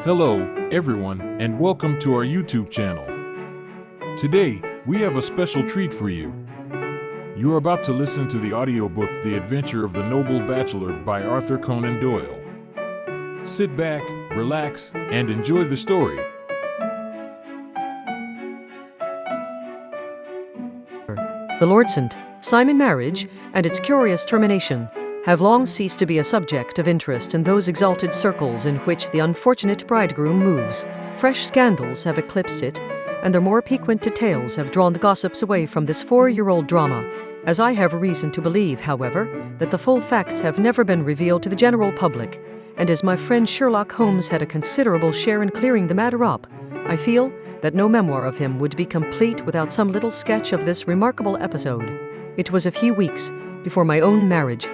Hello, everyone, and welcome to our YouTube channel. Today, we have a special treat for you. You're about to listen to the audiobook The Adventure of the Noble Bachelor by Arthur Conan Doyle. Sit back, relax, and enjoy the story. The Lord St. Simon marriage, and its curious termination, have long ceased to be a subject of interest in those exalted circles in which the unfortunate bridegroom moves. Fresh scandals have eclipsed it, and their more piquant details have drawn the gossips away from this 4-year-old drama. As I have reason to believe, however, that the full facts have never been revealed to the general public, and as my friend Sherlock Holmes had a considerable share in clearing the matter up, I feel that no memoir of him would be complete without some little sketch of this remarkable episode. It was a few weeks before my own marriage,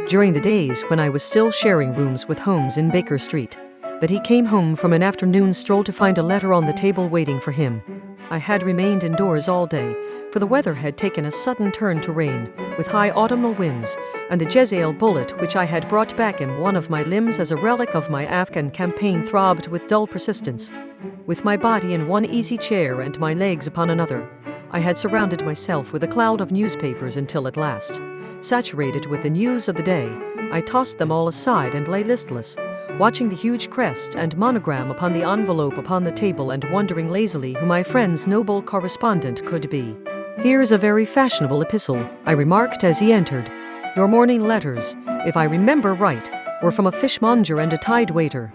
during the days when I was still sharing rooms with Holmes in Baker Street, that he came home from an afternoon stroll to find a letter on the table waiting for him. I had remained indoors all day, for the weather had taken a sudden turn to rain, with high autumnal winds, and the Jezebel bullet which I had brought back in one of my limbs as a relic of my Afghan campaign throbbed with dull persistence. With my body in one easy chair and my legs upon another, I had surrounded myself with a cloud of newspapers until at last, saturated with the news of the day, I tossed them all aside and lay listless, watching the huge crest and monogram upon the envelope upon the table and wondering lazily who my friend's noble correspondent could be. "Here is a very fashionable epistle," I remarked as he entered. "Your morning letters, if I remember right, were from a fishmonger and a tide waiter."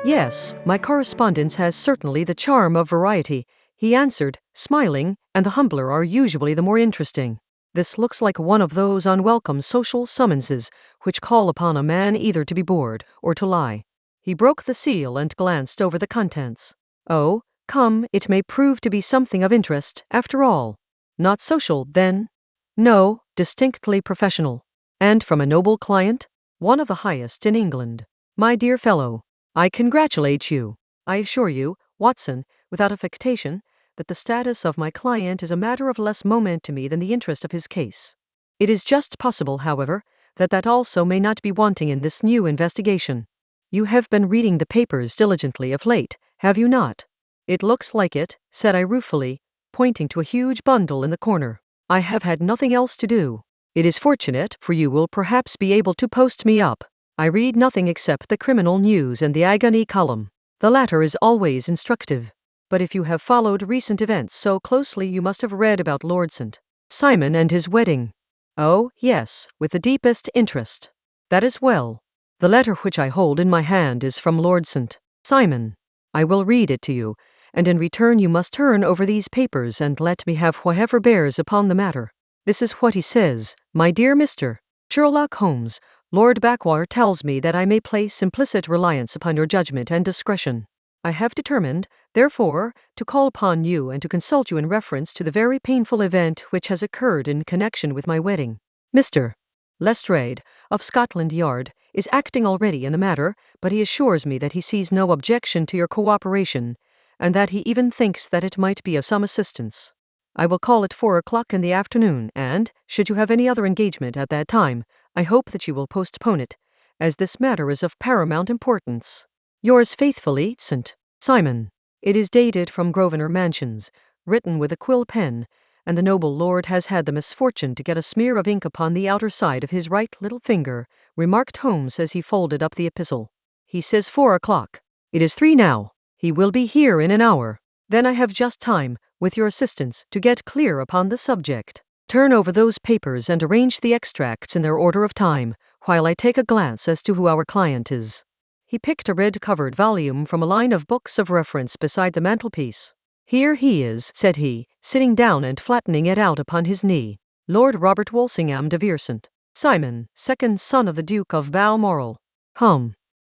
"Yes, my correspondence has certainly the charm of variety," he answered, smiling, "and the humbler are usually the more interesting. This looks like one of those unwelcome social summonses which call upon a man either to be bored or to lie." He broke the seal and glanced over the contents. "Oh, come, it may prove to be something of interest, after all." "Not social, then?" "No, distinctly professional." "And from a noble client?" "One of the highest in England." "My dear fellow, I congratulate you. I assure you, Watson, without affectation, that the status of my client is a matter of less moment to me than the interest of his case. It is just possible, however, that also may not be wanting in this new investigation. You have been reading the papers diligently of late, have you not?" "It looks like it," said I ruefully, pointing to a huge bundle in the corner. "I have had nothing else to do. It is fortunate, for you will perhaps be able to post me up. I read nothing except the criminal news and the agony column. The latter is always instructive. But if you have followed recent events so closely, you must have read about Lord St. Simon and his wedding." "Oh, yes, with the deepest interest." "That is well. The letter which I hold in my hand is from Lord St. Simon. I will read it to you, and in return you must turn over these papers and let me have whatever bears upon the matter. This is what he says: 'My dear Mr. Sherlock Holmes, Lord Bachelor tells me that I may place implicit reliance upon your judgment and discretion. I have determined, therefore, to call upon you and to consult you in reference to the very painful event which has occurred in connection with my wedding. Mr. Lestrade, of Scotland Yard, is acting already in the matter, but he assures me that he sees no objection to your cooperation, and that he even thinks that it might be of some assistance. I will call at 4 o'clock in the afternoon, and, should you have any other engagement at that time, I hope that you will postpone it, as this matter is of paramount importance. Yours faithfully, St. Simon." It is dated from Grosvenor Mansions, written with a quill pen, and the noble lord has had the misfortune to get a smear of ink upon the outer side of his right little finger, remarked Holmes as he folded up the epistle. "He says 4 o'clock. It is 3 now. He will be here in an hour. Then I have just time, with your assistance, to get clear upon the subject. Turn over those papers and arrange the extracts in their order of time, while I take a glance as to who our client is." He picked a red-covered volume from a line of books of reference beside the mantelpiece. "Here he is," said he, sitting down and flattening it out upon his knee. "Lord Robert Walsingham de Vere St. Simon, second son of the Duke of Balmoral.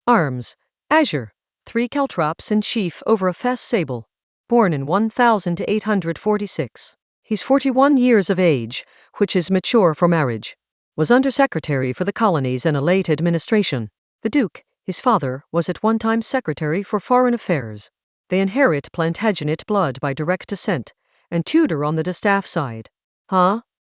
Arms, azure, 3 caltrops in chief over a fess sable. Born in 1846. He's 41 years of age, which is mature for marriage. Was Under-Secretary for the Colonies in a late administration. The Duke, his father, was at one time Secretary for Foreign Affairs. They inherit Plantagenet blood by direct descent, and Tudor on the distaff side.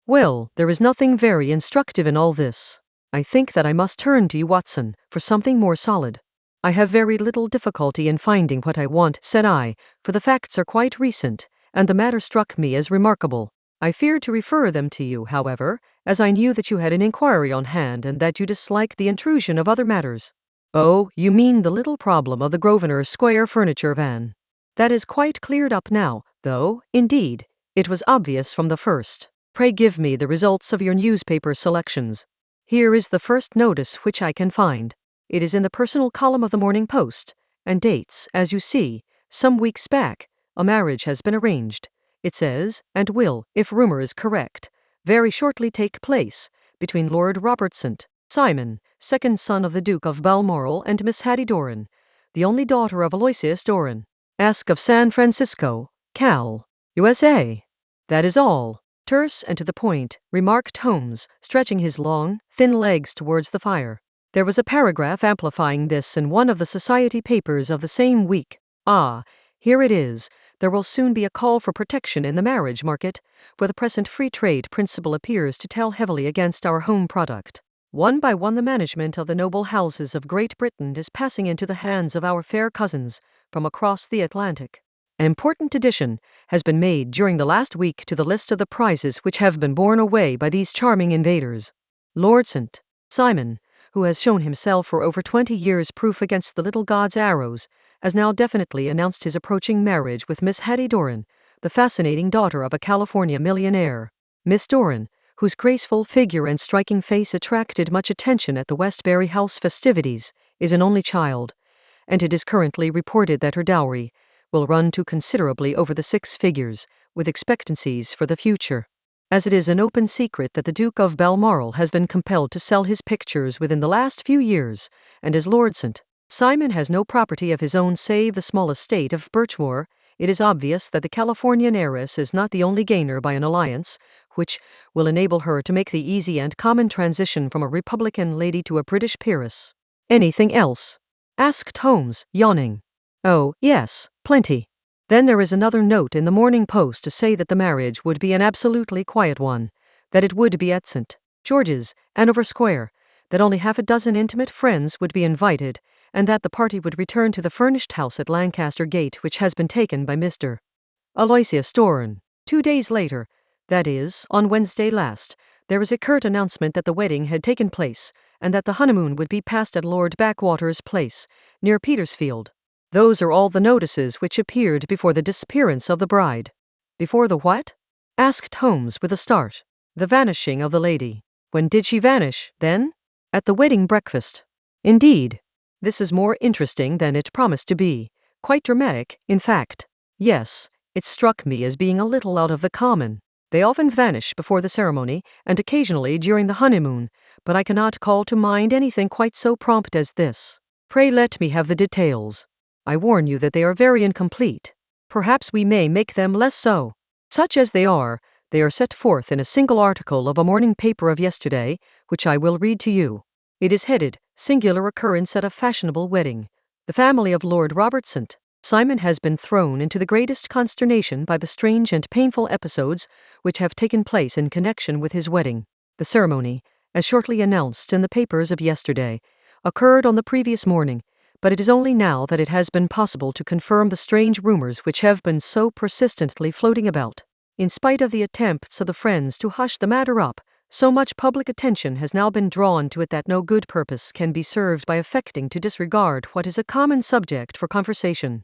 Well, there is nothing very instructive in all this. I think that I must turn to you, Watson, for something more solid. I have very little difficulty in finding what I want, said I, for the facts are quite recent, and the matter struck me as remarkable. I feared to refer them to you, however, as I knew that you had an inquiry on hand and that you disliked the intrusion of other matters. Oh, you mean the little problem of the Grosvenor Square furniture van. That is quite cleared up now, though, indeed, it was obvious from the first. Pray give me the results of your newspaper selections. Here is the first notice which I can find. It is in the personal column of the Morning Post, and dates, as you see, some weeks back. A marriage has been arranged. It says, and will, if rumour is correct, very shortly take place, between Lord Robertson, Simon, second son of the Duke of Balmoral, and Miss Hatty Doran, the only daughter of Aloysius Doran, Ask of San Francisco, Cal, USA. That is all. Terse and to the point, remarked Holmes, stretching his long, thin legs towards the fire. There was a paragraph amplifying this in one of the society papers of the same week. Ah, here it is. There will soon be a call for protection in the marriage market, where the present free trade principle appears to tell heavily against our home product. One by one the management of the noble houses of Great Britain is passing into the hands of our fair cousins from across the Atlantic. An important addition has been made during the last week to the list of the prizes which have been borne away by these charming invaders. Lord St. Simon, who has shown himself for over 20 years proof against the little god's arrows, has now definitely announced his approaching marriage with Miss Hatty Doran, the fascinating daughter of a California millionaire. Miss Doran, whose graceful figure and striking face attracted much attention at the Westbury House festivities, is an only child, and it is currently reported that her dowry will run to considerably over the 6 figures, with expectancies for the future. As it is an open secret that the Duke of Balmoral has been compelled to sell his pictures within the last few years, and as Lord St. Simon has no property of his own save the small estate of Birchmoor, it is obvious that the Californian heiress is not the only gainer by an alliance, which will enable her to make the easy and common transition from a Republican lady to a British peeress. Anything else? Asked Holmes, yawning. Oh, yes, plenty. Then there is another note in the Morning Post to say that the marriage would be an absolutely quiet one, that it would be at St. George's, Hanover Square, that only half a dozen intimate friends would be invited, and that the party would return to the furnished house at Lancaster Gate which has been taken by Mr. Aloysius Doran. 2 days later, that is, on Wednesday last, there was a curt announcement that the wedding had taken place, and that the honeymoon would be passed at Lord Backwater's place, near Petersfield. Those are all the notices which appeared before the disappearance of the bride. Before the what? Asked Holmes with a start. The vanishing of the lady. When did she vanish, then? At the wedding breakfast. Indeed. This is more interesting than it promised to be. Quite dramatic, in fact. Yes, it struck me as being a little out of the common. They often vanish before the ceremony, and occasionally during the honeymoon, but I cannot call to mind anything quite so prompt as this. Pray let me have the details. I warn you that they are very incomplete. Perhaps we may make them less so. Such as they are set forth in a single article of a morning paper of yesterday, which I will read to you. It is headed, Singular Occurrence at a Fashionable Wedding. The family of Lord Robertson, Simon, has been thrown into the greatest consternation by the strange and painful episodes which have taken place in connection with his wedding. The ceremony, as shortly announced in the papers of yesterday, occurred on the previous morning, but it is only now that it has been possible to confirm the strange rumors which have been so persistently floating about. In spite of the attempts of the friends to hush the matter up, so much public attention has now been drawn to it that no good purpose can be served by affecting to disregard what is a common subject for conversation.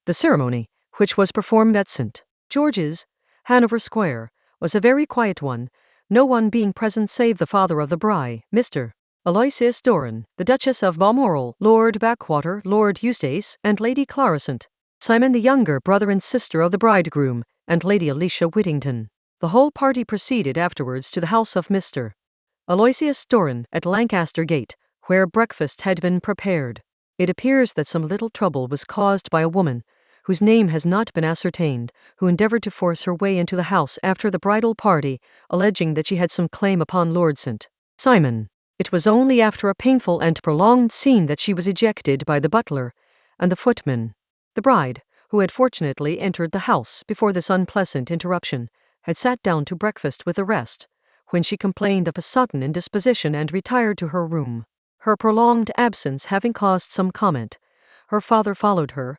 The ceremony, which was performed at St. George's, Hanover Square, was a very quiet one, no one being present save the father of the bride, Mr. Aloysius Doran, the Duchess of Balmoral, Lord Backwater, Lord Eustace, and Lady Clarissant, Simon the younger brother and sister of the bridegroom, and Lady Alicia Whittington. The whole party proceeded afterwards to the house of Mr. Aloysius Doran at Lancaster Gate, where breakfast had been prepared. It appears that some little trouble was caused by a woman, whose name has not been ascertained, who endeavoured to force her way into the house after the bridal party, alleging that she had some claim upon Lord St. Simon. It was only after a painful and prolonged scene that she was ejected by the butler and the footman. The bride, who had fortunately entered the house before this unpleasant interruption, had sat down to breakfast with the rest, when she complained of a sudden indisposition and retired to her room. Her prolonged absence having caused some comment, her father followed her,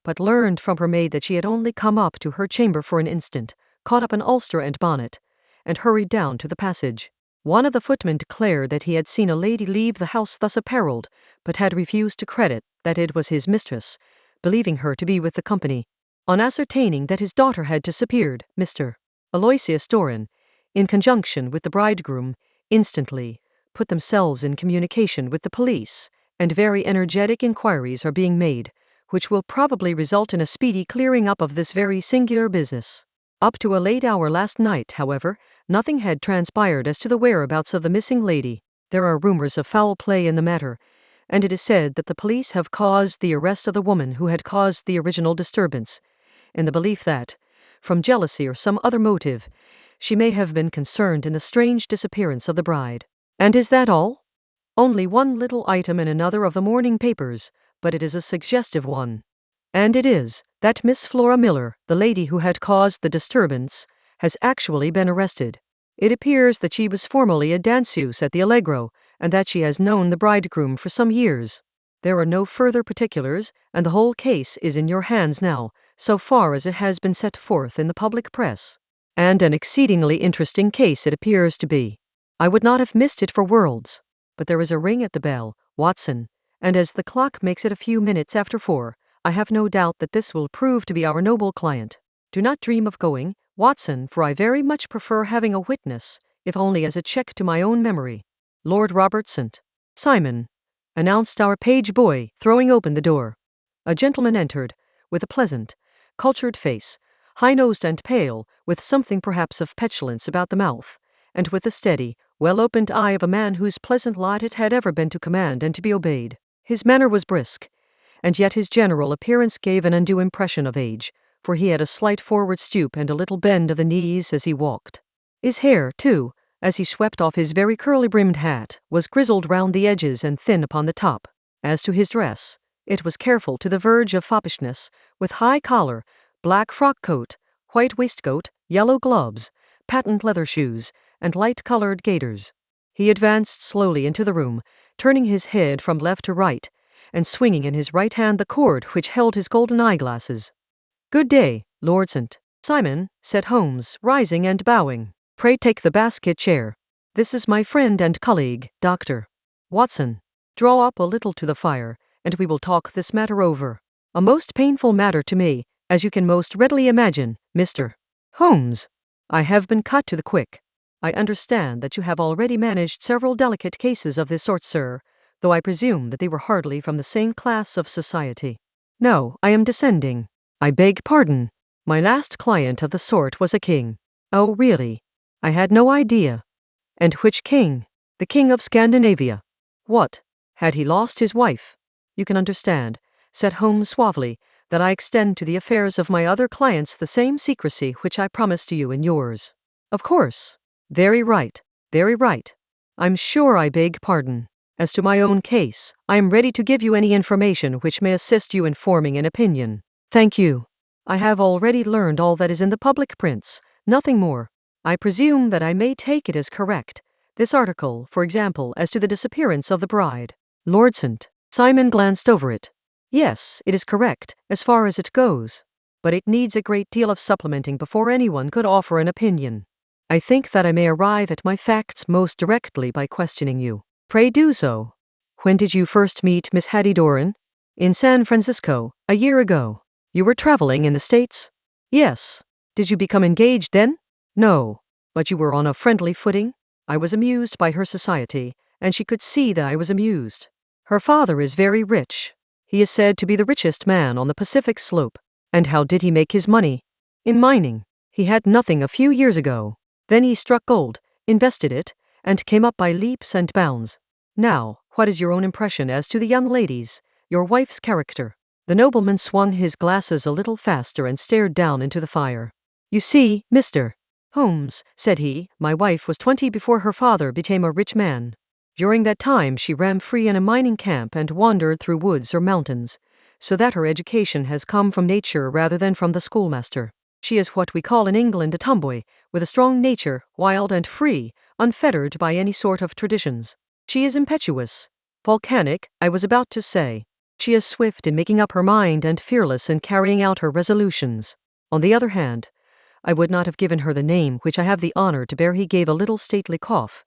but learned from her maid that she had only come up to her chamber for an instant, caught up an ulster and bonnet, and hurried down to the passage. One of the footmen declared that he had seen a lady leave the house thus apparelled, but had refused to credit that it was his mistress, believing her to be with the company. On ascertaining that his daughter had disappeared, Mr. Aloysius Doran, in conjunction with the bridegroom, instantly put themselves in communication with the police, and very energetic inquiries are being made, which will probably result in a speedy clearing up of this very singular business. Up to a late hour last night, however, nothing had transpired as to the whereabouts of the missing lady. There are rumors of foul play in the matter, and it is said that the police have caused the arrest of the woman who had caused the original disturbance, in the belief that, from jealousy or some other motive, she may have been concerned in the strange disappearance of the bride. And is that all? Only one little item in another of the morning papers, but it is a suggestive one. And it is that Miss Flora Miller, the lady who had caused the disturbance, has actually been arrested. It appears that she was formerly a danseuse at the Allegro, and that she has known the bridegroom for some years. There are no further particulars, and the whole case is in your hands now, so far as it has been set forth in the public press. And an exceedingly interesting case it appears to be. I would not have missed it for worlds. But there is a ring at the bell, Watson, and as the clock makes it a few minutes after 4, I have no doubt that this will prove to be our noble client. Do not dream of going, Watson, for I very much prefer having a witness, if only as a check to my own memory. Lord Robert St. Simon, announced our page boy, throwing open the door. A gentleman entered, with a pleasant, cultured face, high-nosed and pale, with something perhaps of petulance about the mouth, and with the steady, well-opened eye of a man whose pleasant lot it had ever been to command and to be obeyed. His manner was brisk, and yet his general appearance gave an undue impression of age, for he had a slight forward stoop and a little bend of the knees as he walked. His hair, too, as he swept off his very curly-brimmed hat, was grizzled round the edges and thin upon the top. As to his dress, it was careful to the verge of foppishness, with high collar, black frock-coat, white waistcoat, yellow gloves, patent leather shoes, and light-coloured gaiters. He advanced slowly into the room, turning his head from left to right, and swinging in his right hand the cord which held his golden eyeglasses. "Good day, Lord St. Simon," said Holmes, rising and bowing. "Pray take the basket chair. This is my friend and colleague, Dr. Watson. Draw up a little to the fire, and we will talk this matter over. A most painful matter to me, as you can most readily imagine, Mr. Holmes. I have been cut to the quick. I understand that you have already managed several delicate cases of this sort, sir, though I presume that they were hardly from the same class of society. No, I am descending. I beg pardon. My last client of the sort was a king. Oh, really? I had no idea. And which king? The king of Scandinavia. What? Had he lost his wife? You can understand, said Holmes suavely, that I extend to the affairs of my other clients the same secrecy which I promised to you in yours. Of course. Very right, very right. I'm sure I beg pardon. As to my own case, I am ready to give you any information which may assist you in forming an opinion. Thank you. I have already learned all that is in the public prints, nothing more. I presume that I may take it as correct. This article, for example, as to the disappearance of the bride. Lord St. Simon glanced over it. Yes, it is correct, as far as it goes. But it needs a great deal of supplementing before anyone could offer an opinion. I think that I may arrive at my facts most directly by questioning you. Pray do so. When did you first meet Miss Hatty Doran? In San Francisco, a year ago. You were traveling in the States? Yes. Did you become engaged then? No. But you were on a friendly footing? I was amused by her society, and she could see that I was amused. Her father is very rich. He is said to be the richest man on the Pacific slope. And how did he make his money? In mining. He had nothing a few years ago. Then he struck gold, invested it, and came up by leaps and bounds. Now, what is your own impression as to the young ladies, your wife's character? The nobleman swung his glasses a little faster and stared down into the fire. You see, Mr. Holmes, said he, my wife was 20 before her father became a rich man. During that time she ran free in a mining camp and wandered through woods or mountains, so that her education has come from nature rather than from the schoolmaster. She is what we call in England a tomboy, with a strong nature, wild and free, unfettered by any sort of traditions. She is impetuous, Volcanic, I was about to say. She is swift in making up her mind and fearless in carrying out her resolutions. On the other hand, I would not have given her the name which I have the honor to bear. He gave a little stately cough.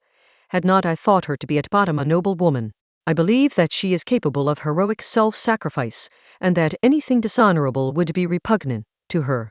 Had not I thought her to be at bottom a noble woman. I believe that she is capable of heroic self-sacrifice, and that anything dishonorable would be repugnant to her.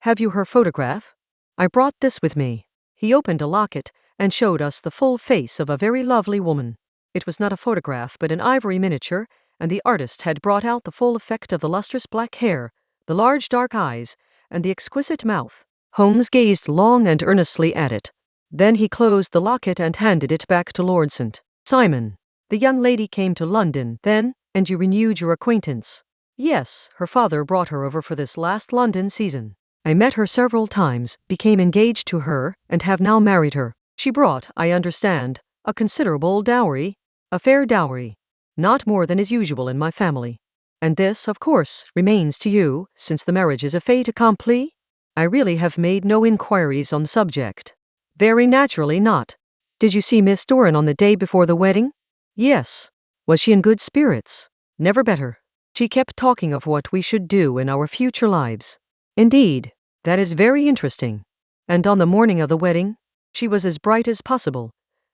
Have you her photograph? I brought this with me. He opened a locket and showed us the full face of a very lovely woman. It was not a photograph but an ivory miniature, and the artist had brought out the full effect of the lustrous black hair, the large dark eyes, and the exquisite mouth. Holmes gazed long and earnestly at it. Then he closed the locket and handed it back to Lord St. Simon. The young lady came to London, then, and you renewed your acquaintance? Yes, her father brought her over for this last London season. I met her several times, became engaged to her, and have now married her. She brought, I understand, a considerable dowry. A fair dowry. Not more than is usual in my family. And this, of course, remains to you, since the marriage is a fait accompli? I really have made no inquiries on the subject. Very naturally not. Did you see Miss Doran on the day before the wedding? Yes. Was she in good spirits? Never better. She kept talking of what we should do in our future lives. Indeed, that is very interesting. And on the morning of the wedding, she was as bright as possible,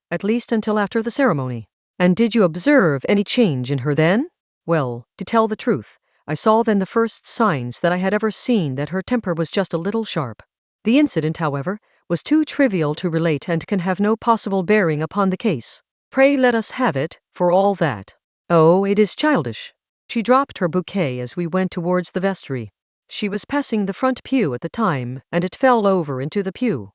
at least until after the ceremony. And did you observe any change in her then? Well, to tell the truth, I saw then the first signs that I had ever seen that her temper was just a little sharp. The incident, however, was too trivial to relate and can have no possible bearing upon the case. Pray let us have it, for all that. Oh, it is childish. She dropped her bouquet as we went towards the vestry. She was passing the front pew at the time, and it fell over into the pew.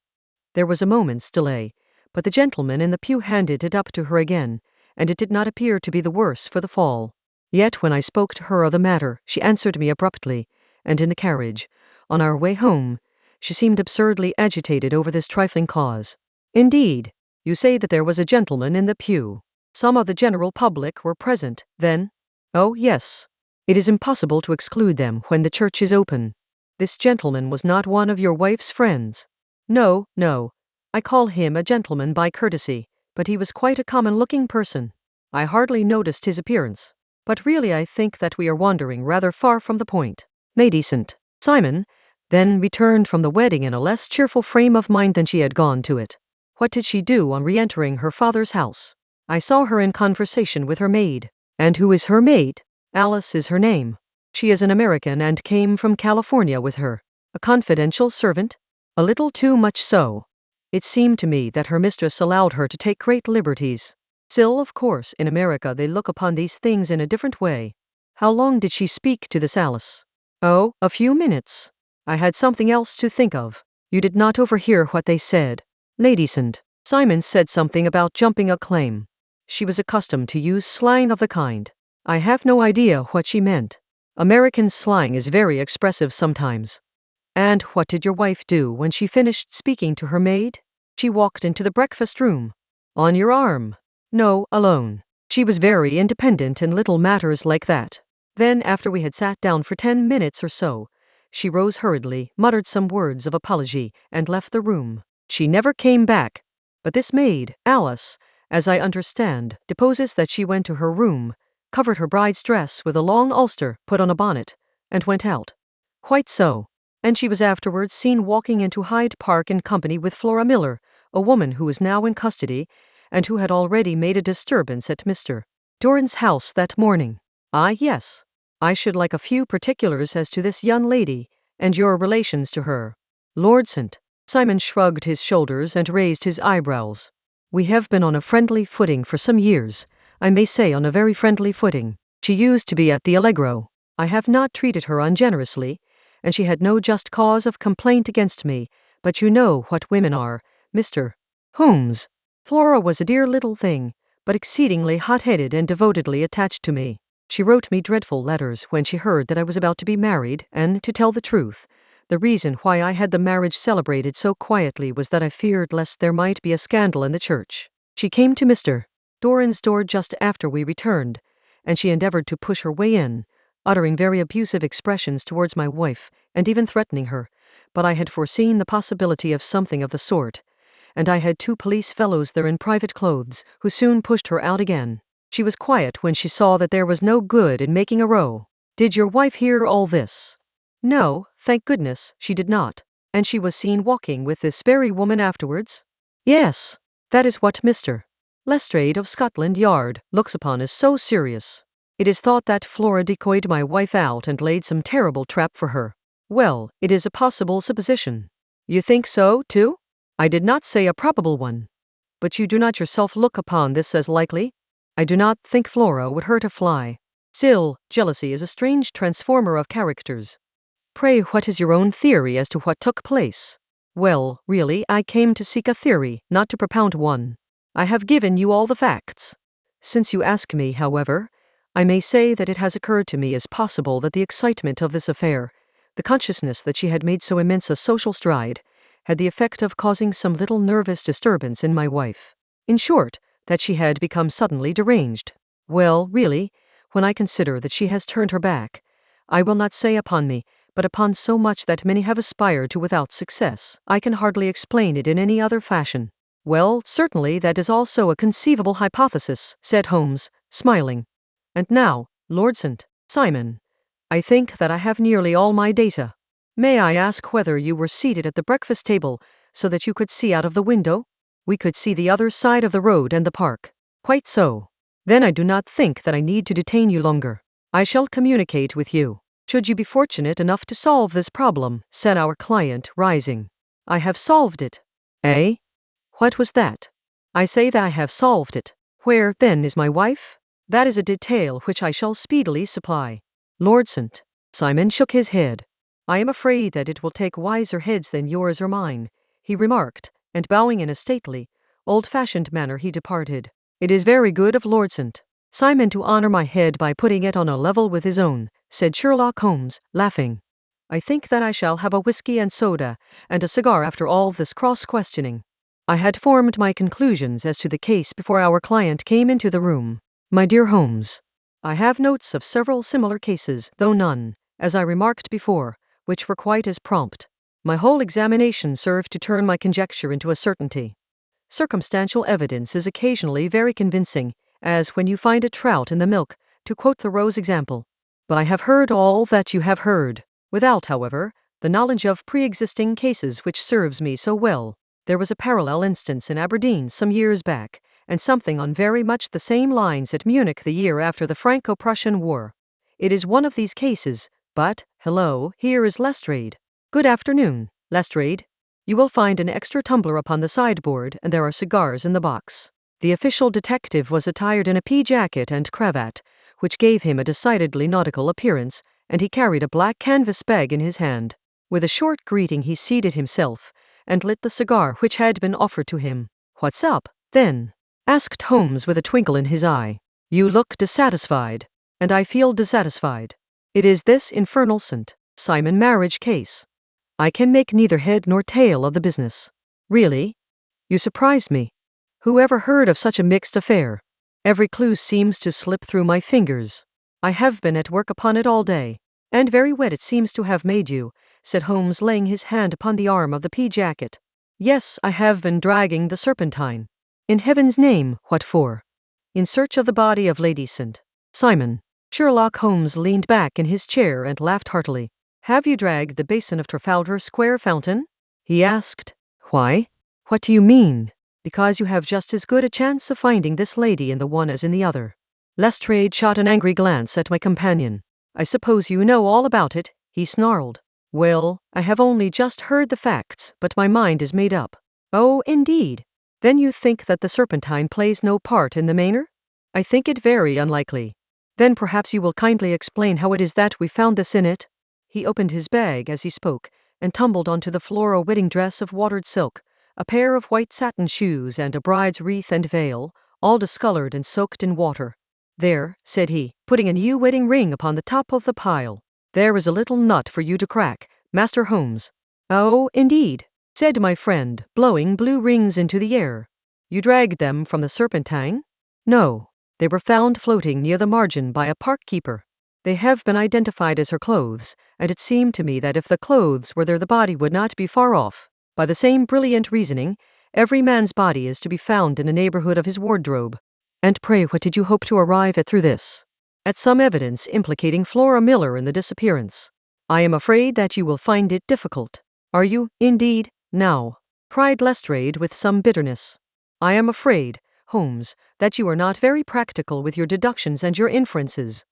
There was a moment's delay, but the gentleman in the pew handed it up to her again, and it did not appear to be the worse for the fall. Yet when I spoke to her of the matter, she answered me abruptly, and in the carriage, on our way home, she seemed absurdly agitated over this trifling cause. Indeed, you say that there was a gentleman in the pew. Some of the general public were present, then? Oh, yes. It is impossible to exclude them when the church is open. This gentleman was not one of your wife's friends? No, no. I call him a gentleman by courtesy, but he was quite a common-looking person. I hardly noticed his appearance. But really I think that we are wandering rather far from the point. Lady St. Simon then returned from the wedding in a less cheerful frame of mind than she had gone to it. What did she do on re-entering her father's house? I saw her in conversation with her maid. And who is her maid? Alice is her name. She is an American and came from California with her. A confidential servant? A little too much so. It seemed to me that her mistress allowed her to take great liberties. Still, of course, in America they look upon these things in a different way. How long did she speak to this Alice? Oh, a few minutes. I had something else to think of. You did not overhear what they said. Lady St. Simon said something about jumping a claim. She was accustomed to use slang of the kind. I have no idea what she meant. American slang is very expressive sometimes. And what did your wife do when she finished speaking to her maid? She walked into the breakfast room. On your arm? No, alone. She was very independent in little matters like that. Then, after we had sat down for 10 minutes or so, she rose hurriedly, muttered some words of apology, and left the room. She never came back. But this maid, Alice, as I understand, deposes that she went to her room, covered her bride's dress with a long ulster, put on a bonnet, and went out. Quite so. And she was afterwards seen walking into Hyde Park in company with Flora Miller, a woman who is now in custody, and who had already made a disturbance at Mr. Doran's house that morning. Ah, yes. I should like a few particulars as to this young lady, and your relations to her. Lord St. Simon shrugged his shoulders and raised his eyebrows. We have been on a friendly footing for some years, I may say on a very friendly footing. She used to be at the Allegro. I have not treated her ungenerously, and she had no just cause of complaint against me, but you know what women are, Mr. Holmes. Flora was a dear little thing, but exceedingly hot-headed and devotedly attached to me. She wrote me dreadful letters when she heard that I was about to be married, and, to tell the truth, the reason why I had the marriage celebrated so quietly was that I feared lest there might be a scandal in the church. She came to Mr. Doran's door just after we returned, and she endeavored to push her way in, uttering very abusive expressions towards my wife, and even threatening her, but I had foreseen the possibility of something of the sort, and I had 2 police fellows there in private clothes, who soon pushed her out again. She was quiet when she saw that there was no good in making a row. Did your wife hear all this? No, thank goodness, she did not. And she was seen walking with this very woman afterwards? Yes, that is what Mr. Lestrade of Scotland Yard looks upon as so serious. It is thought that Flora decoyed my wife out and laid some terrible trap for her. Well, it is a possible supposition. You think so, too? I did not say a probable one. But you do not yourself look upon this as likely? I do not think Flora would hurt a fly. Still, jealousy is a strange transformer of characters. Pray, what is your own theory as to what took place? Well, really, I came to seek a theory, not to propound one. I have given you all the facts. Since you ask me, however, I may say that it has occurred to me as possible that the excitement of this affair, the consciousness that she had made so immense a social stride, had the effect of causing some little nervous disturbance in my wife. In short, that she had become suddenly deranged. Well, really, when I consider that she has turned her back, I will not say upon me, but upon so much that many have aspired to without success, I can hardly explain it in any other fashion. Well, certainly that is also a conceivable hypothesis, said Holmes, smiling. And now, Lord St. Simon, I think that I have nearly all my data. May I ask whether you were seated at the breakfast table so that you could see out of the window? We could see the other side of the road and the park. Quite so. Then I do not think that I need to detain you longer. I shall communicate with you. Should you be fortunate enough to solve this problem, said our client, rising. I have solved it. Eh? What was that? I say that I have solved it. Where, then, is my wife? That is a detail which I shall speedily supply. Lord St. Simon shook his head. I am afraid that it will take wiser heads than yours or mine, he remarked, and bowing in a stately, old-fashioned manner he departed. It is very good of Lord St. Simon to honor my head by putting it on a level with his own, said Sherlock Holmes, laughing. I think that I shall have a whiskey and soda and a cigar after all this cross-questioning. I had formed my conclusions as to the case before our client came into the room. My dear Holmes, I have notes of several similar cases, though none, as I remarked before, which were quite as prompt. My whole examination served to turn my conjecture into a certainty. Circumstantial evidence is occasionally very convincing, as when you find a trout in the milk, to quote Thoreau's example. But I have heard all that you have heard, without, however, the knowledge of pre-existing cases which serves me so well. There was a parallel instance in Aberdeen some years back, and something on very much the same lines at Munich the year after the Franco-Prussian War. It is one of these cases, but, hello, here is Lestrade. Good afternoon, Lestrade. You will find an extra tumbler upon the sideboard, and there are cigars in the box. The official detective was attired in a pea jacket and cravat, which gave him a decidedly nautical appearance, and he carried a black canvas bag in his hand. With a short greeting he seated himself, and lit the cigar which had been offered to him. What's up, then? Asked Holmes with a twinkle in his eye. You look dissatisfied, and I feel dissatisfied. It is this infernal St. Simon marriage case. I can make neither head nor tail of the business. Really? You surprised me. Who ever heard of such a mixed affair? Every clue seems to slip through my fingers. I have been at work upon it all day, and very wet it seems to have made you, said Holmes, laying his hand upon the arm of the pea jacket. Yes, I have been dragging the Serpentine. In heaven's name, what for? In search of the body of Lady St. Simon. Sherlock Holmes leaned back in his chair and laughed heartily. Have you dragged the basin of Trafalgar Square fountain? He asked. Why? What do you mean? Because you have just as good a chance of finding this lady in the one as in the other. Lestrade shot an angry glance at my companion. I suppose you know all about it, he snarled. Well, I have only just heard the facts, but my mind is made up. Oh, indeed. Then you think that the Serpentine plays no part in the manor? I think it very unlikely. Then perhaps you will kindly explain how it is that we found this in it? He opened his bag as he spoke, and tumbled onto the floor a wedding dress of watered silk, a pair of white satin shoes, and a bride's wreath and veil, all discolored and soaked in water. There, said he, putting a new wedding ring upon the top of the pile. There is a little nut for you to crack, Master Holmes. Oh, indeed, said my friend, blowing blue rings into the air. You dragged them from the Serpentine? No, they were found floating near the margin by a park keeper. They have been identified as her clothes, and it seemed to me that if the clothes were there the body would not be far off. By the same brilliant reasoning, every man's body is to be found in the neighborhood of his wardrobe. And pray what did you hope to arrive at through this? At some evidence implicating Flora Miller in the disappearance. I am afraid that you will find it difficult. Are you, indeed, now? Cried Lestrade with some bitterness. I am afraid, Holmes, that you are not very practical with your deductions and your inferences.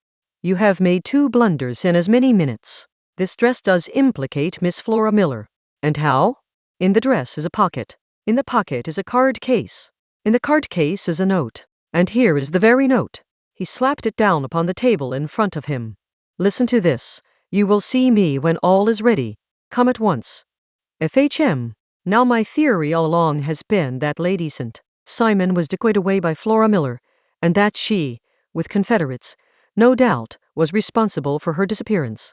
You have made 2 blunders in as many minutes. This dress does implicate Miss Flora Miller. And how? In the dress is a pocket. In the pocket is a card case. In the card case is a note. And here is the very note. He slapped it down upon the table in front of him. Listen to this. You will see me when all is ready. Come at once. FHM. Now my theory all along has been that Lady St. Simon was decoyed away by Flora Miller, and that she, with confederates, no doubt, was responsible for her disappearance.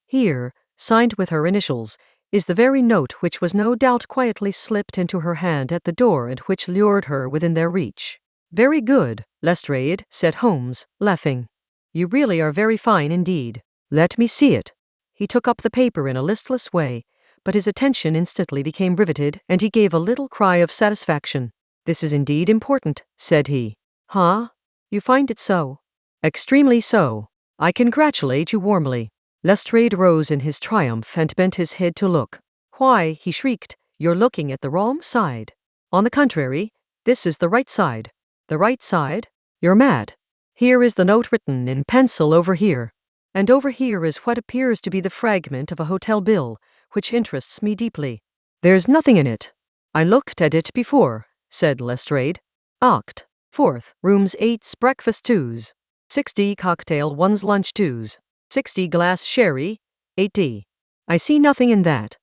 Here, signed with her initials, is the very note which was no doubt quietly slipped into her hand at the door and which lured her within their reach. Very good, Lestrade, said Holmes, laughing. You really are very fine indeed. Let me see it. He took up the paper in a listless way, but his attention instantly became riveted, and he gave a little cry of satisfaction. This is indeed important, said he. Huh? You find it so? Extremely so. I congratulate you warmly. Lestrade rose in his triumph and bent his head to look. Why, he shrieked, you're looking at the wrong side. On the contrary, this is the right side. The right side? You're mad. Here is the note written in pencil over here. And over here is what appears to be the fragment of a hotel bill, which interests me deeply. There's nothing in it. I looked at it before, said Lestrade. Oct. 4th, rooms 8's breakfast 2's. 6D cocktail 1's lunch 2's. 60 glass sherry, 8D. I see nothing in that.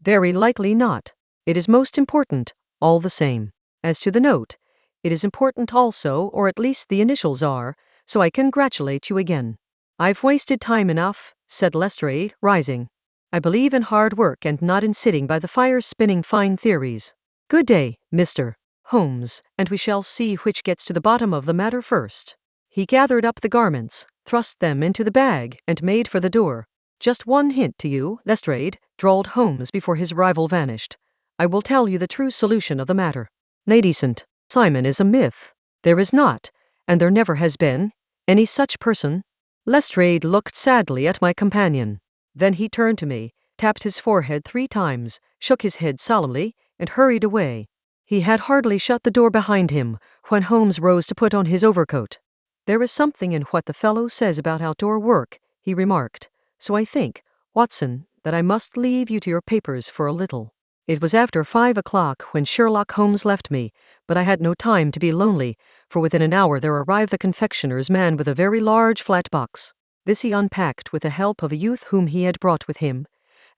Very likely not. It is most important, all the same. As to the note, it is important also, or at least the initials are, so I congratulate you again. I've wasted time enough, said Lestrade, rising. I believe in hard work and not in sitting by the fire spinning fine theories. Good day, Mr. Holmes, and we shall see which gets to the bottom of the matter first. He gathered up the garments, thrust them into the bag, and made for the door. Just one hint to you, Lestrade, drawled Holmes before his rival vanished. I will tell you the true solution of the matter. Lady St. Simon is a myth. There is not, and there never has been, any such person. Lestrade looked sadly at my companion. Then he turned to me, tapped his forehead 3 times, shook his head solemnly, and hurried away. He had hardly shut the door behind him when Holmes rose to put on his overcoat. There is something in what the fellow says about outdoor work, he remarked, so I think, Watson, that I must leave you to your papers for a little. It was after 5 o'clock when Sherlock Holmes left me, but I had no time to be lonely, for within an hour there arrived the confectioner's man with a very large flat box. This he unpacked with the help of a youth whom he had brought with him,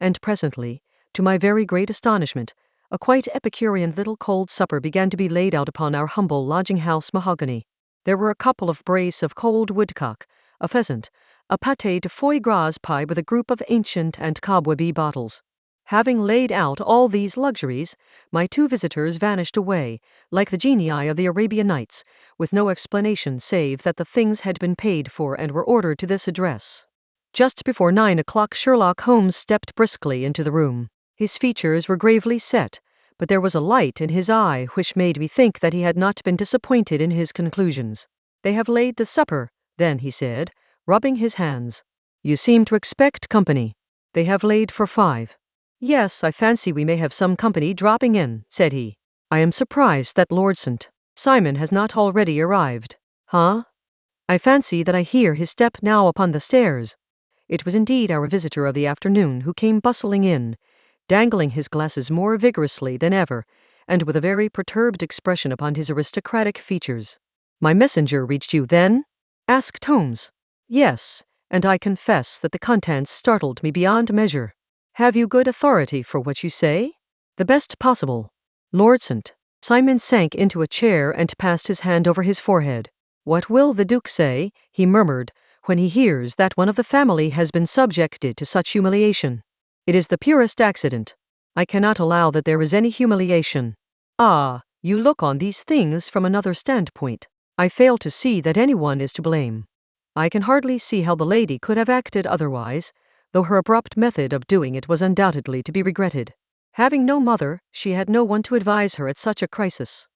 and presently, to my very great astonishment, a quite epicurean little cold supper began to be laid out upon our humble lodging-house mahogany. There were a couple of brace of cold woodcock, a pheasant, a pâté de foie gras pie with a group of ancient and cobwebby bottles. Having laid out all these luxuries, my 2 visitors vanished away, like the genii of the Arabian Nights, with no explanation save that the things had been paid for and were ordered to this address. Just before 9 o'clock Sherlock Holmes stepped briskly into the room. His features were gravely set, but there was a light in his eye which made me think that he had not been disappointed in his conclusions. They have laid the supper, then, he said, rubbing his hands. You seem to expect company. They have laid for 5. Yes, I fancy we may have some company dropping in, said he. I am surprised that Lord St. Simon has not already arrived. Huh? I fancy that I hear his step now upon the stairs. It was indeed our visitor of the afternoon who came bustling in, dangling his glasses more vigorously than ever, and with a very perturbed expression upon his aristocratic features. My messenger reached you, then? Asked Holmes. Yes, and I confess that the contents startled me beyond measure. Have you good authority for what you say? The best possible. Lord St. Simon sank into a chair and passed his hand over his forehead. What will the Duke say, he murmured, when he hears that one of the family has been subjected to such humiliation? It is the purest accident. I cannot allow that there is any humiliation. Ah, you look on these things from another standpoint. I fail to see that anyone is to blame. I can hardly see how the lady could have acted otherwise, though her abrupt method of doing it was undoubtedly to be regretted. Having no mother, she had no one to advise her at such a crisis.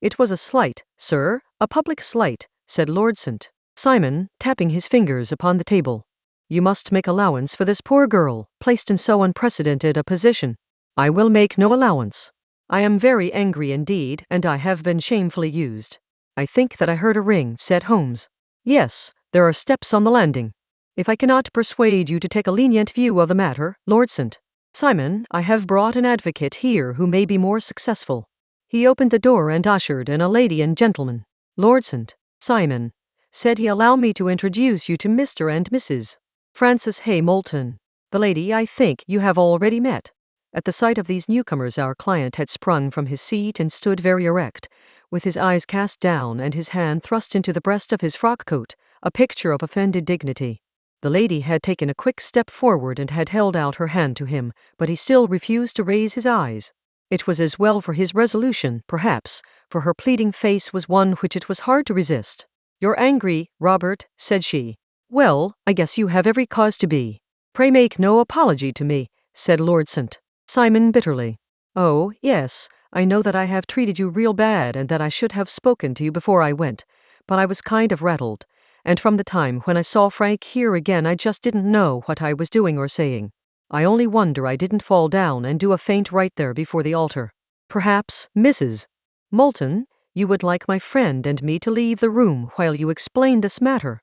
It was a slight, sir, a public slight, said Lord St. Simon, tapping his fingers upon the table. You must make allowance for this poor girl, placed in so unprecedented a position. I will make no allowance. I am very angry indeed, and I have been shamefully used. I think that I heard a ring, said Holmes. Yes, there are steps on the landing. If I cannot persuade you to take a lenient view of the matter, Lord St. Simon, I have brought an advocate here who may be more successful. He opened the door and ushered in a lady and gentleman. Lord St. Simon, said he, allow me to introduce you to Mr. and Mrs. Francis Hay Moulton. The lady, I think, you have already met. At the sight of these newcomers our client had sprung from his seat and stood very erect, with his eyes cast down and his hand thrust into the breast of his frock coat, a picture of offended dignity. The lady had taken a quick step forward and had held out her hand to him, but he still refused to raise his eyes. It was as well for his resolution, perhaps, for her pleading face was one which it was hard to resist. You're angry, Robert, said she. Well, I guess you have every cause to be. Pray make no apology to me, said Lord St. Simon bitterly. Oh, yes, I know that I have treated you real bad and that I should have spoken to you before I went, but I was kind of rattled, and from the time when I saw Frank here again I just didn't know what I was doing or saying. I only wonder I didn't fall down and do a faint right there before the altar. Perhaps, Mrs. Moulton, you would like my friend and me to leave the room while you explain this matter.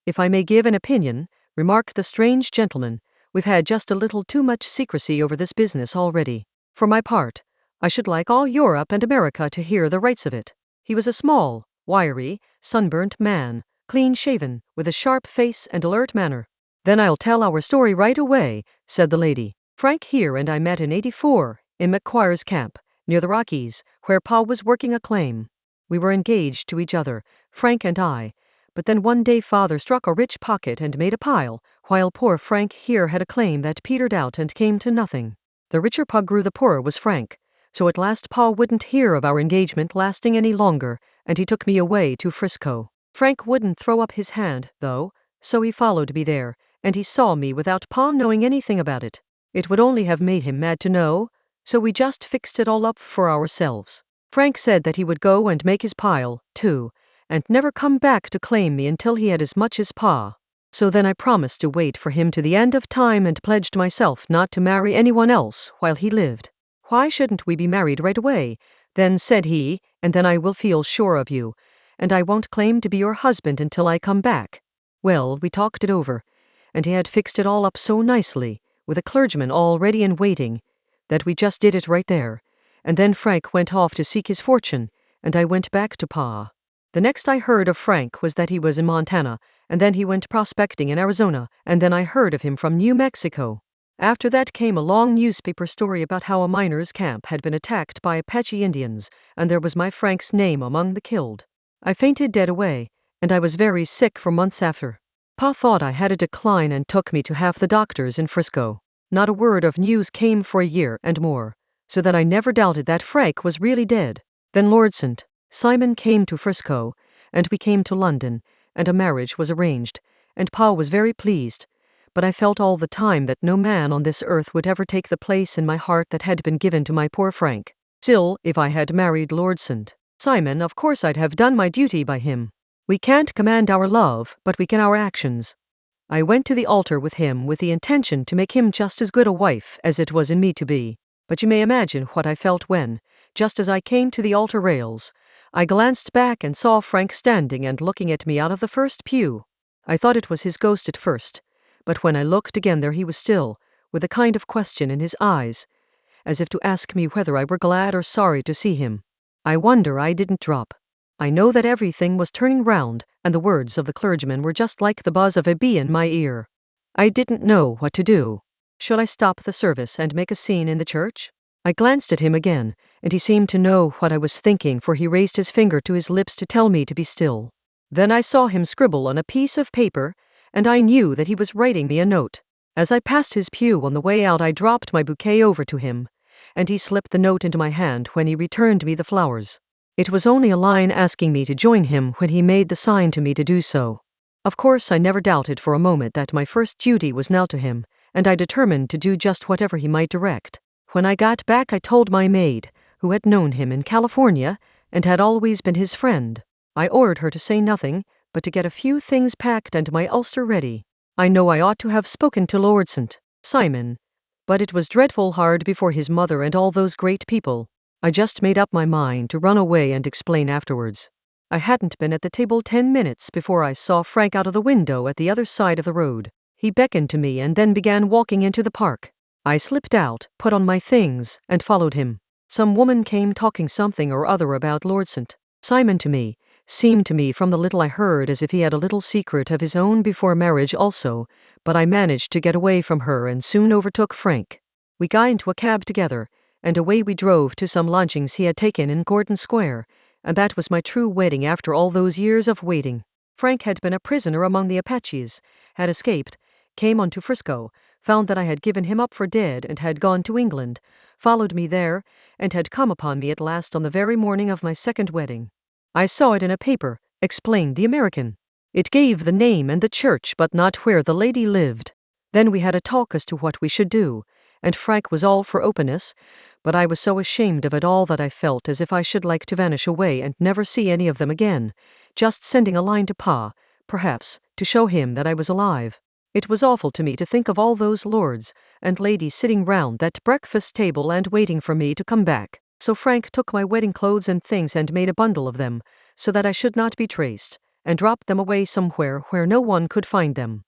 If I may give an opinion, remarked the strange gentleman, we've had just a little too much secrecy over this business already. For my part, I should like all Europe and America to hear the rights of it. He was a small, wiry, sunburnt man, clean-shaven, with a sharp face and alert manner. Then I'll tell our story right away, said the lady. Frank here and I met in '84, in McQuire's camp, near the Rockies, where Pa was working a claim. We were engaged to each other, Frank and I, but then one day Father struck a rich pocket and made a pile, while poor Frank here had a claim that petered out and came to nothing. The richer Pa grew, the poorer was Frank, so at last Pa wouldn't hear of our engagement lasting any longer, and he took me away to Frisco. Frank wouldn't throw up his hand, though, so he followed me there, and he saw me without Pa knowing anything about it. It would only have made him mad to know, so we just fixed it all up for ourselves. Frank said that he would go and make his pile, too, and never come back to claim me until he had as much as Pa. So then I promised to wait for him to the end of time and pledged myself not to marry anyone else while he lived. Why shouldn't we be married right away? Then said he, and then I will feel sure of you, and I won't claim to be your husband until I come back. Well, we talked it over, and he had fixed it all up so nicely, with a clergyman all ready and waiting, that we just did it right there, and then Frank went off to seek his fortune, and I went back to Pa. The next I heard of Frank was that he was in Montana, and then he went prospecting in Arizona, and then I heard of him from New Mexico. After that came a long newspaper story about how a miners' camp had been attacked by Apache Indians, and there was my Frank's name among the killed. I fainted dead away, and I was very sick for months after. Pa thought I had a decline and took me to half the doctors in Frisco. Not a word of news came for a year and more, so that I never doubted that Frank was really dead. Then Lord St. Simon came to Frisco, and we came to London, and a marriage was arranged, and Pa was very pleased, but I felt all the time that no man on this earth would ever take the place in my heart that had been given to my poor Frank. Still, if I had married Lord St. Simon, of course I'd have done my duty by him. We can't command our love, but we can our actions. I went to the altar with him with the intention to make him just as good a wife as it was in me to be, but you may imagine what I felt when, just as I came to the altar rails, I glanced back and saw Frank standing and looking at me out of the first pew. I thought it was his ghost at first, but when I looked again there he was still, with a kind of question in his eyes, as if to ask me whether I were glad or sorry to see him. I wonder I didn't drop. I know that everything was turning round, and the words of the clergyman were just like the buzz of a bee in my ear. I didn't know what to do. Should I stop the service and make a scene in the church? I glanced at him again, and he seemed to know what I was thinking, for he raised his finger to his lips to tell me to be still. Then I saw him scribble on a piece of paper, and I knew that he was writing me a note. As I passed his pew on the way out I dropped my bouquet over to him, and he slipped the note into my hand when he returned me the flowers. It was only a line asking me to join him when he made the sign to me to do so. Of course I never doubted for a moment that my first duty was now to him, and I determined to do just whatever he might direct. When I got back I told my maid, who had known him in California, and had always been his friend. I ordered her to say nothing, but to get a few things packed and my ulster ready. I know I ought to have spoken to Lord St. Simon, but it was dreadful hard before his mother and all those great people. I just made up my mind to run away and explain afterwards. I hadn't been at the table 10 minutes before I saw Frank out of the window at the other side of the road. He beckoned to me and then began walking into the park. I slipped out, put on my things, and followed him. Some woman came talking something or other about Lord St. Simon to me. Seemed to me from the little I heard as if he had a little secret of his own before marriage also, but I managed to get away from her and soon overtook Frank. We got into a cab together, and away we drove to some lodgings he had taken in Gordon Square, and that was my true wedding after all those years of waiting. Frank had been a prisoner among the Apaches, had escaped, came on to Frisco, found that I had given him up for dead and had gone to England, followed me there, and had come upon me at last on the very morning of my second wedding. I saw it in a paper, explained the American. It gave the name and the church but not where the lady lived. Then we had a talk as to what we should do, and Frank was all for openness, but I was so ashamed of it all that I felt as if I should like to vanish away and never see any of them again, just sending a line to Pa, perhaps, to show him that I was alive. It was awful to me to think of all those lords and ladies sitting round that breakfast table and waiting for me to come back. So Frank took my wedding clothes and things and made a bundle of them, so that I should not be traced, and dropped them away somewhere where no one could find them.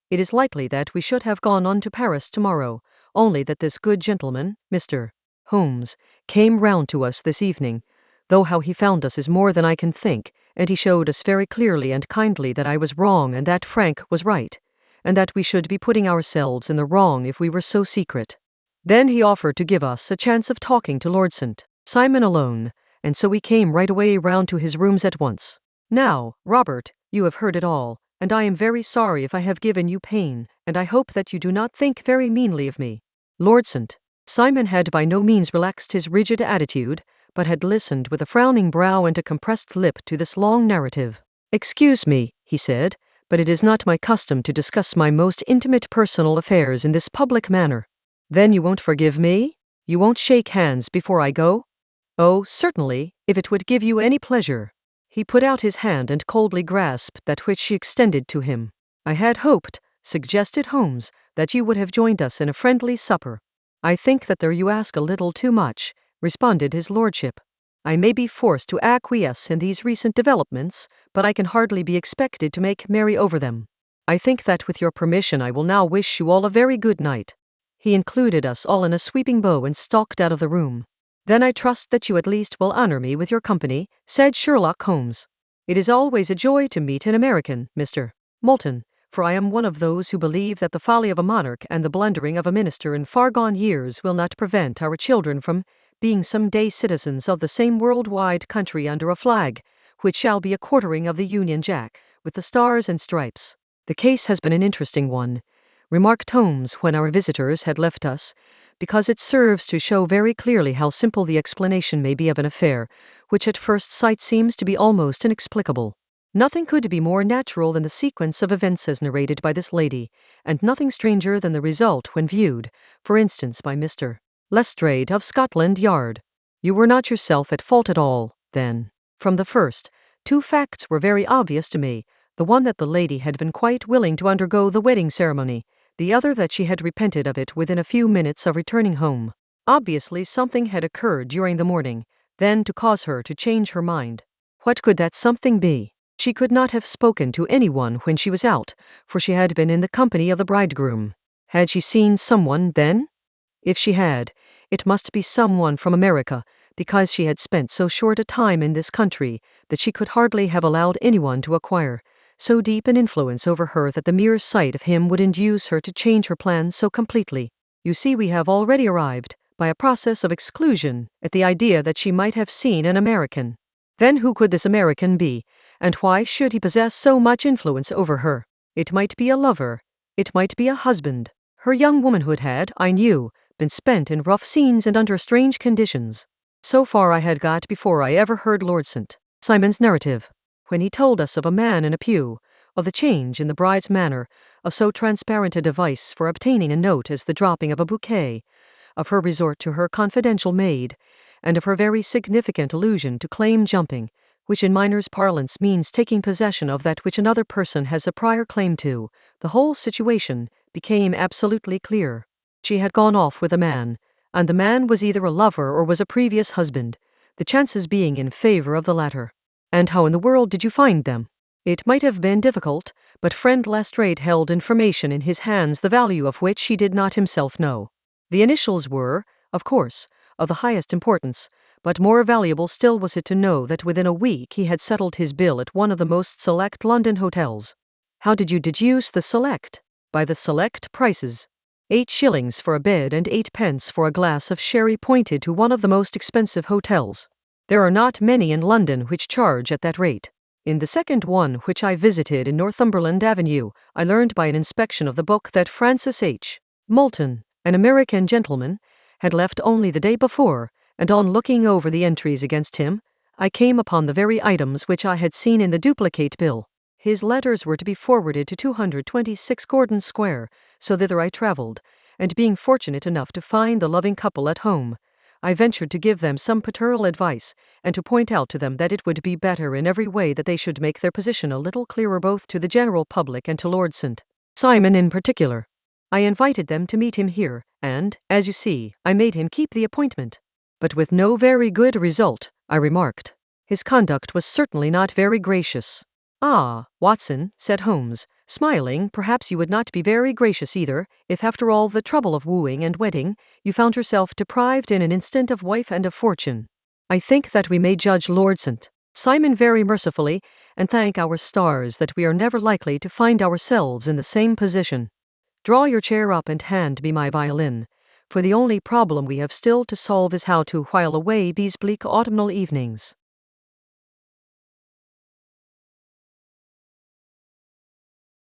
It is likely that we should have gone on to Paris tomorrow, only that this good gentleman, Mr. Holmes, came round to us this evening, though how he found us is more than I can think, and he showed us very clearly and kindly that I was wrong and that Frank was right, and that we should be putting ourselves in the wrong if we were so secret. Then he offered to give us a chance of talking to Lord St. Simon alone, and so we came right away round to his rooms at once. Now, Robert, you have heard it all, and I am very sorry if I have given you pain, and I hope that you do not think very meanly of me. Lord St. Simon had by no means relaxed his rigid attitude, but had listened with a frowning brow and a compressed lip to this long narrative. "Excuse me," he said, "but it is not my custom to discuss my most intimate personal affairs in this public manner." "Then you won't forgive me? You won't shake hands before I go?" "Oh, certainly, if it would give you any pleasure." He put out his hand and coldly grasped that which she extended to him. "I had hoped," suggested Holmes, "that you would have joined us in a friendly supper." "I think that there you ask a little too much," responded his lordship. "I may be forced to acquiesce in these recent developments, but I can hardly be expected to make merry over them. I think that with your permission I will now wish you all a very good night." He included us all in a sweeping bow and stalked out of the room. "Then I trust that you at least will honor me with your company," said Sherlock Holmes. "It is always a joy to meet an American, Mr. Moulton, for I am one of those who believe that the folly of a monarch and the blundering of a minister in far-gone years will not prevent our children from being some day citizens of the same world-wide country under a flag, which shall be a quartering of the Union Jack, with the stars and stripes." "The case has been an interesting one," remarked Holmes when our visitors had left us, "because it serves to show very clearly how simple the explanation may be of an affair, which at first sight seems to be almost inexplicable. Nothing could be more natural than the sequence of events as narrated by this lady, and nothing stranger than the result when viewed, for instance, by Mr. Lestrade of Scotland Yard. You were not yourself at fault at all, then. From the first, two facts were very obvious to me, the one that the lady had been quite willing to undergo the wedding ceremony, the other that she had repented of it within a few minutes of returning home. Obviously something had occurred during the morning, then to cause her to change her mind. What could that something be? She could not have spoken to anyone when she was out, for she had been in the company of the bridegroom. Had she seen someone then? If she had, it must be someone from America, because she had spent so short a time in this country that she could hardly have allowed anyone to acquire so deep an influence over her that the mere sight of him would induce her to change her plans so completely. You see, we have already arrived, by a process of exclusion, at the idea that she might have seen an American. Then who could this American be, and why should he possess so much influence over her? It might be a lover, it might be a husband. Her young womanhood had, I knew, been spent in rough scenes and under strange conditions. So far I had got before I ever heard Lord St. Simon's narrative. When he told us of a man in a pew, of the change in the bride's manner, of so transparent a device for obtaining a note as the dropping of a bouquet, of her resort to her confidential maid, and of her very significant allusion to claim jumping, which in miners' parlance means taking possession of that which another person has a prior claim to, the whole situation became absolutely clear. She had gone off with a man, and the man was either a lover or was a previous husband, the chances being in favor of the latter. And how in the world did you find them? It might have been difficult, but friend Lestrade held information in his hands the value of which he did not himself know. The initials were, of course, of the highest importance, but more valuable still was it to know that within a week he had settled his bill at one of the most select London hotels. How did you deduce the select? By the select prices. 8 shillings for a bed and 8 pence for a glass of sherry pointed to one of the most expensive hotels. There are not many in London which charge at that rate. In the second one, which I visited in Northumberland Avenue, I learned by an inspection of the book that Francis H. Moulton, an American gentleman, had left only the day before, and on looking over the entries against him, I came upon the very items which I had seen in the duplicate bill. His letters were to be forwarded to 226 Gordon Square, so thither I travelled, and being fortunate enough to find the loving couple at home, I ventured to give them some paternal advice, and to point out to them that it would be better in every way that they should make their position a little clearer both to the general public and to Lord St. Simon in particular. I invited them to meet him here, and, as you see, I made him keep the appointment. But with no very good result, I remarked. His conduct was certainly not very gracious. Ah, Watson, said Holmes, smiling, perhaps you would not be very gracious either, if after all the trouble of wooing and wedding, you found yourself deprived in an instant of wife and of fortune. I think that we may judge Lord St. Simon very mercifully, and thank our stars that we are never likely to find ourselves in the same position. Draw your chair up and hand me my violin, for the only problem we have still to solve is how to while away these bleak autumnal evenings.